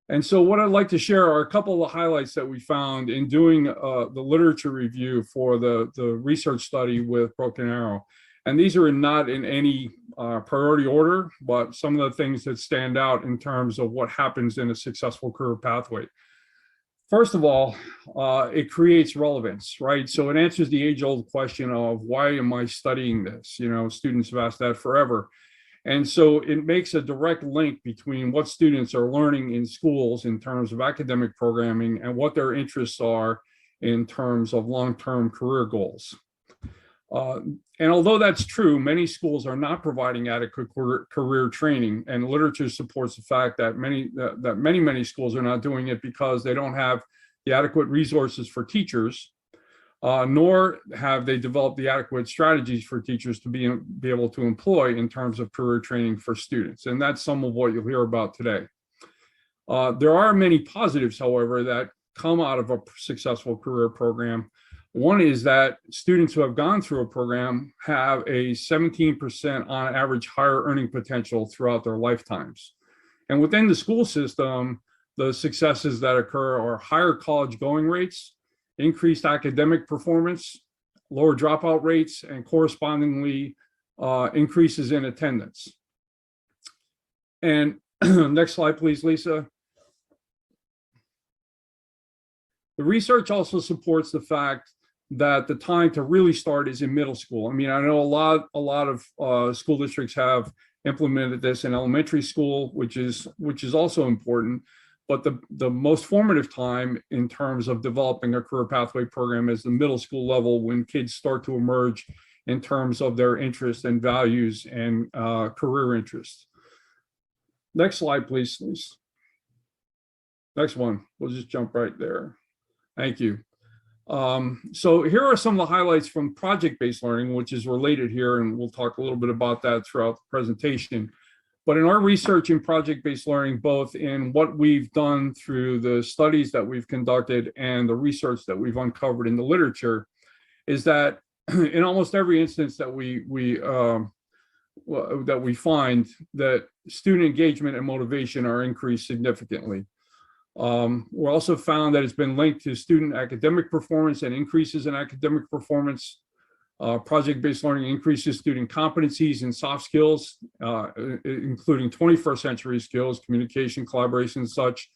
And so what I'd like to share are a couple of the highlights that we found in doing the literature review for the research study with Broken Arrow. And these are not in any priority order, but some of the things that stand out in terms of what happens in a successful career pathway. First of all, it creates relevance, right? So it answers the age-old question of why am I studying this? You know, students have asked that forever. And so it makes a direct link between what students are learning in schools in terms of academic programming and what their interests are in terms of long-term career goals. And although that's true, many schools are not providing adequate career training, and literature supports the fact that many schools are not doing it because they don't have the adequate resources for teachers, nor have they developed the adequate strategies for teachers to be able to employ in terms of career training for students. And that's some of what you'll hear about today. There are many positives, however, that come out of a successful career program. One is that students who have gone through a program have a 17% on average higher earning potential throughout their lifetimes. And within the school system, the successes that occur are higher college going rates, increased academic performance, lower dropout rates, and correspondingly increases in attendance. And next slide, please, Lisa. The research also supports the fact that the time to really start is in middle school. I mean, I know a lot of school districts have implemented this in elementary school, which is also important. But the most formative time in terms of developing a career pathway program is the middle school level, when kids start to emerge in terms of their interests and values and career interests. Next slide, please. Next one. We'll just jump right there. Thank you. So here are some of the highlights from project-based learning, which is related here, and we'll talk a little bit about that throughout the presentation. But in our research in project-based learning, both in what we've done through the studies that we've conducted and the research that we've uncovered in the literature, is that in almost every instance that we find that student engagement and motivation are increased significantly. We also found that it's been linked to student academic performance and increases in academic performance. Project-based learning increases student competencies and soft skills, including 21st century skills, communication, collaboration, and such,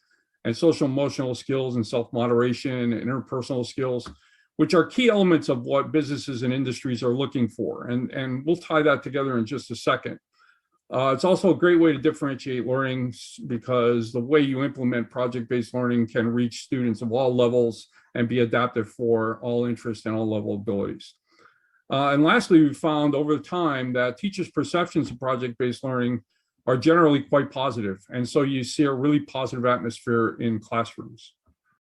and social emotional skills and self-moderation and interpersonal skills, which are key elements of what businesses and industries are looking for. And we'll tie that together in just a second. It's also a great way to differentiate learning, because the way you implement project-based learning can reach students of all levels and be adaptive for all interests and all level abilities. And lastly, we found over time that teachers' perceptions of project-based learning are generally quite positive. And so you see a really positive atmosphere in classrooms.